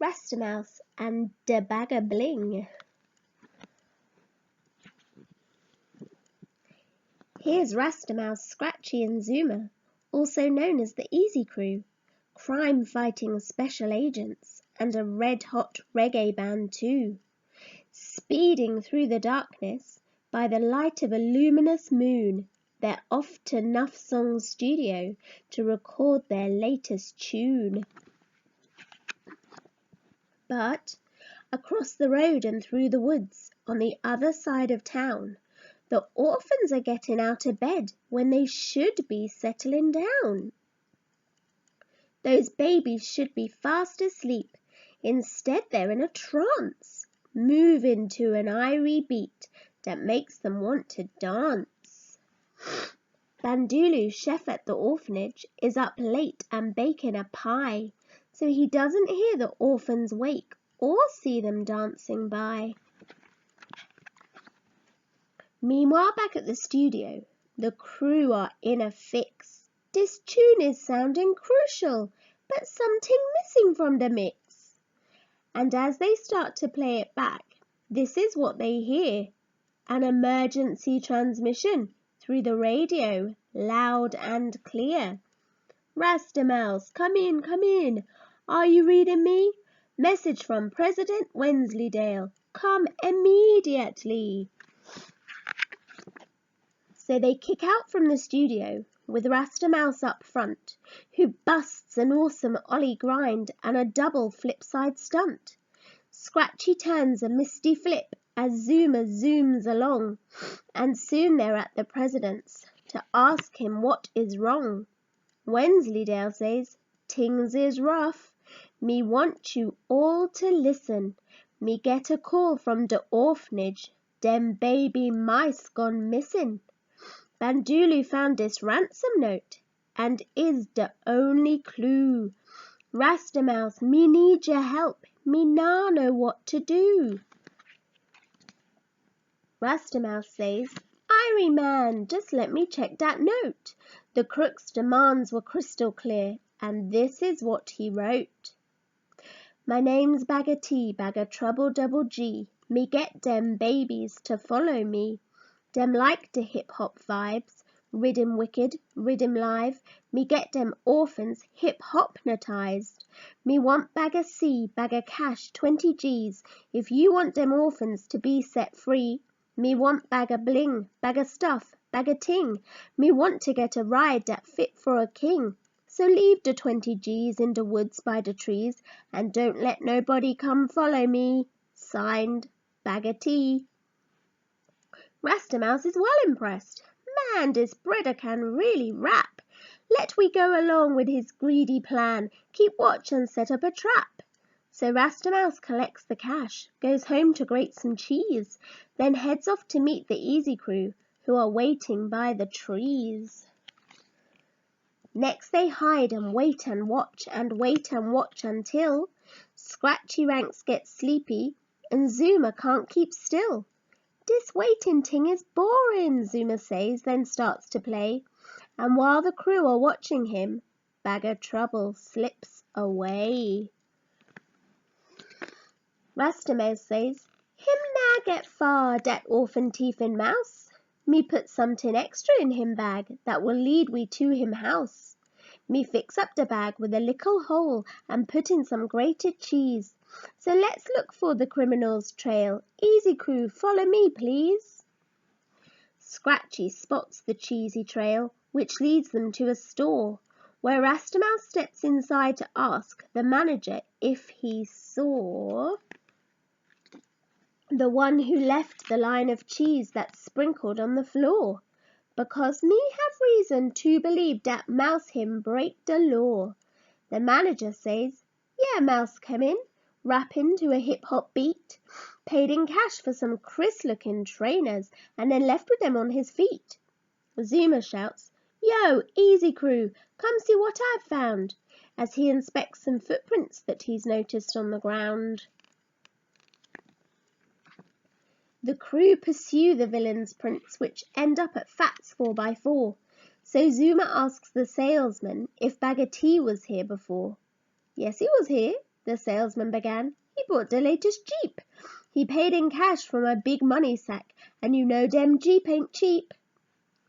Rastamouse and the Bag of Bling. Here's Rastamouse, Scratchy and Zuma, also known as the Easy Crew, crime-fighting special agents, and a red-hot reggae band too, speeding through the darkness by the light of a luminous moon. They're off to Nuff Song's studio to record their latest tune. But across the road and through the woods on the other side of town, the orphans are getting out of bed when they should be settling down. Those babies should be fast asleep. Instead, they're in a trance, moving to an irie beat that makes them want to dance. Bandulu, chef at the orphanage, is up late and baking a pie, so he doesn't hear the orphans wake or see them dancing by. Meanwhile, back at the studio, the crew are in a fix. This tune is sounding crucial, but something missing from the mix. And as they start to play it back, this is what they hear. An emergency transmission through the radio, loud and clear. Rastamouse, come in, come in. Are you reading me? Message from President Wensleydale. Come immediately. So they kick out from the studio with Rastamouse up front, who busts an awesome ollie grind and a double flip-side stunt. Scratchy turns a misty flip as Zuma zooms along, and soon they're at the president's to ask him what is wrong. Wensleydale says, "Tings is rough. Me want you all to listen. Me get a call from the orphanage. Dem baby mice gone missing. Bandulu found this ransom note and is the only clue. Rastamouse, me need your help. Me nah know what to do." Rastamouse says, "Irie man, just let me check that note." The crook's demands were crystal clear, and this is what he wrote. "My name's Bag of Tea, Bag of Trouble Double G. Me get dem babies to follow me. Dem like the hip-hop vibes, riddim wicked, riddim live. Me get dem orphans hip-hopnotized. Me want bag of C, bag of cash, 20 G's. If you want dem orphans to be set free, me want bag of bling, bag of stuff, bag of ting. Me want to get a ride that fit for a king. So leave the 20 G's in the woods by the trees, and don't let nobody come follow me. Signed, Bag of Tea." Rastamouse is well impressed. "Man, this brother can really rap. Let we go along with his greedy plan, keep watch and set up a trap." So Rastamouse collects the cash, goes home to grate some cheese, then heads off to meet the Easy Crew, who are waiting by the trees. Next they hide and wait and watch and wait and watch until Scratchy Ranks gets sleepy and Zuma can't keep still. "This waiting ting is boring," Zuma says, then starts to play. And while the crew are watching him, Bag of Trouble slips away. Rastamouse says, "Him nah get far, dat orphan thiefin' mouse. Me put something extra in him bag that will lead we to him house. Me fix up the bag with a little hole and put in some grated cheese. So let's look for the criminal's trail. Easy Crew, follow me, please." Scratchy spots the cheesy trail, which leads them to a store, where Rastamouse steps inside to ask the manager if he saw the one who left the line of cheese that's sprinkled on the floor, because me have reason to believe that mouse him break the law. The manager says, "Yeah, mouse come in, rapping to a hip-hop beat, paid in cash for some crisp-looking trainers, and then left with them on his feet." Zuma shouts, "Yo, Easy Crew, come see what I've found," as he inspects some footprints that he's noticed on the ground. The crew pursue the villain's prints, which end up at Fat's 4x4. So Zuma asks the salesman if Bag of Tea was here before. "Yes, he was here," the salesman began. "He bought the latest Jeep. He paid in cash from a big money sack, and you know dem Jeep ain't cheap."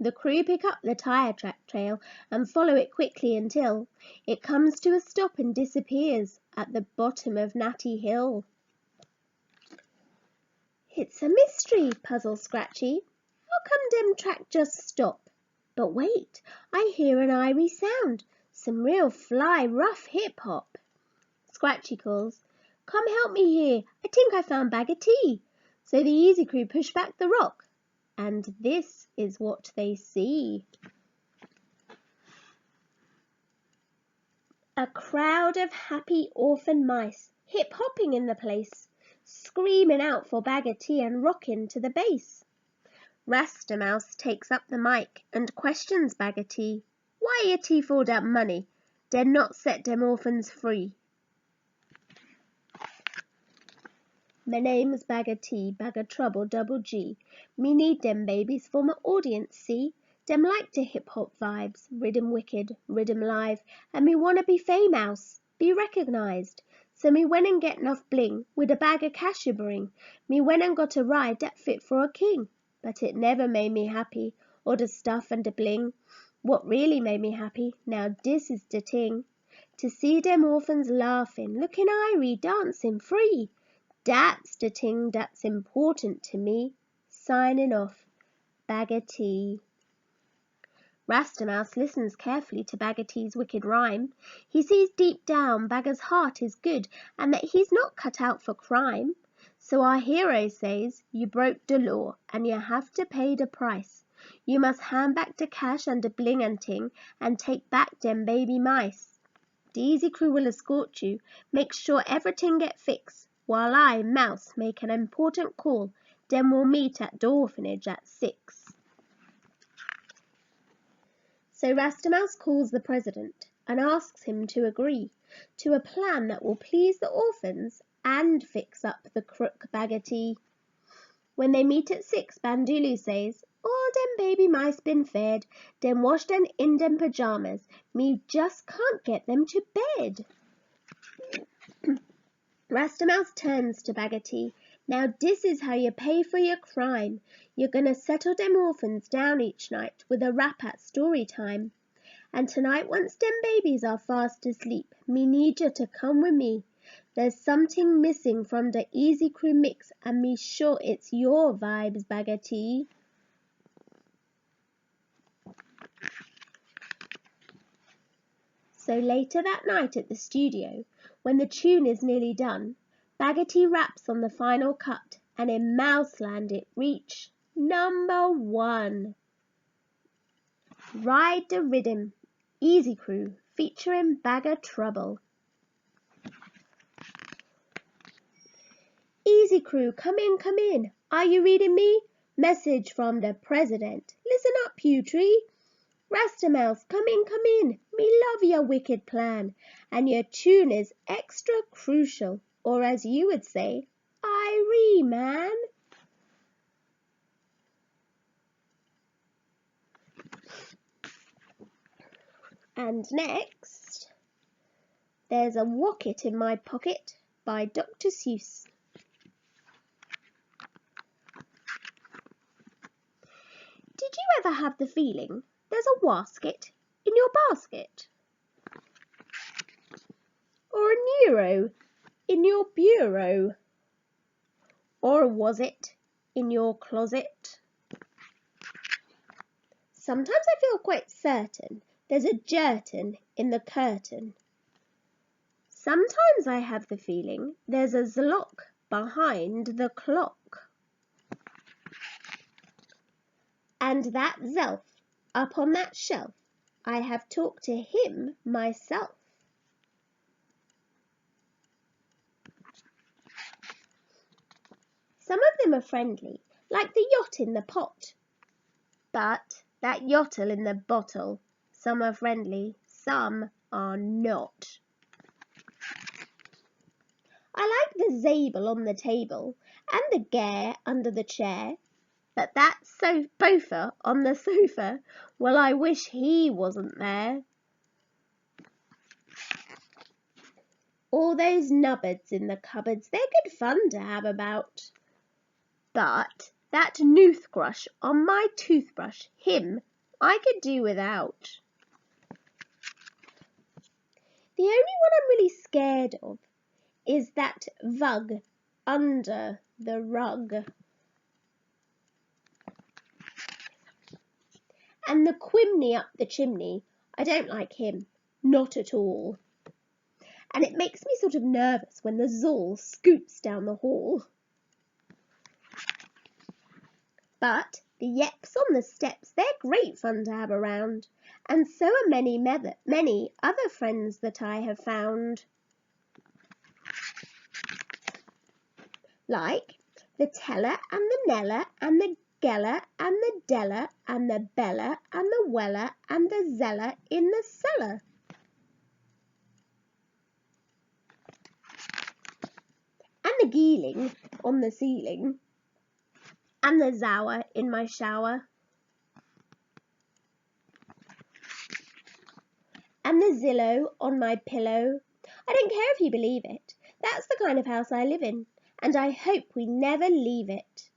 The crew pick up the tire track trail and follow it quickly until it comes to a stop and disappears at the bottom of Natty Hill. "It's a mystery," puzzles Scratchy. "How come dem track just stop? But wait, I hear an irie sound, some real fly rough hip-hop." Scratchy calls, "Come help me here, I think I found bag of tea." So the Easy Crew push back the rock, and this is what they see. A crowd of happy orphan mice, hip-hopping in the place, screaming out for bag of tea and rocking to the bass. Rastamouse takes up the mic and questions bag of tea. "Why your tea for dat money? Dem not set dem orphans free." "My name's bag of tea, bag of trouble, double G. Me need dem babies for my audience, see? Dem like de hip-hop vibes, riddim wicked, riddim live, and me wanna be famouse, be recognized. So me went and get enough bling, with a bag of cash you bring. Me went and got a ride dat fit for a king. But it never made me happy, or de stuff and de bling. What really made me happy, now dis is de ting. To see dem orphans laughing, looking irie, dancing free. Dat's the ting that's important to me. Signing off, bag of tea." Rastamouse listens carefully to Bag of Tea's wicked rhyme. He sees deep down Bagger's heart is good and that he's not cut out for crime. So our hero says, "You broke the law and you have to pay the price. You must hand back the cash and the bling and ting and take back dem baby mice. The Easy Crew will escort you, make sure everything get fixed, while I, Mouse, make an important call. Then we'll meet at the orphanage at 6. So Rastamouse calls the president and asks him to agree to a plan that will please the orphans and fix up the crook bag of tea. When they meet at 6, Bandulu says, "All dem baby mice been fed, dem washed and in dem pajamas. Me just can't get them to bed." Rastamouse turns to Bag of Tea. "Now dis is how you pay for your crime. You're gonna settle dem orphans down each night with a rap at story time. And tonight once dem babies are fast asleep, me need you to come with me. There's something missing from the Easy Crew mix and me sure it's your vibes, Bag of Tea." So later that night at the studio, when the tune is nearly done, Bag of Tea raps on the final cut, and in Mouseland it reached #1. Ride the Rhythm, Easy Crew, featuring Bag of Trouble. "Easy Crew, come in. Are you reading me? Message from the president. Listen up, Pewtree. Rastamouse, come in. Me love your wicked plan, and your tune is extra crucial, or as you would say, Irie, man." And next, there's a Wocket in my pocket by Dr. Seuss. Did you ever have the feeling there's a wasket in your basket? Or a neuro in your bureau? Or was it in your closet? Sometimes I feel quite certain there's a jerton in the curtain. Sometimes I have the feeling there's a zlock behind the clock. And that Zelf up on that shelf, I have talked to him myself. Some of them are friendly, like the yacht in the pot. But that yachtle in the bottle, some are friendly, some are not. I like the Zabel on the table and the Gare under the chair, but that Bofer on the sofa, well, I wish he wasn't there. All those nubbards in the cupboards, they're good fun to have about. But that noothgrush on my toothbrush, him I could do without. The only one I'm really scared of is that vug under the rug. And the quimney up the chimney, I don't like him, not at all. And it makes me sort of nervous when the Zoll scoots down the hall. But the Yeps on the steps, they're great fun to have around, and so are many other friends that I have found. Like the Teller and the Neller and the Geller and the Deller and the Beller and the Weller and the Zeller in the cellar. And the Geeling on the ceiling. And the Zower in my shower. And the Zillow on my pillow. I don't care if you believe it. That's the kind of house I live in, and I hope we never leave it.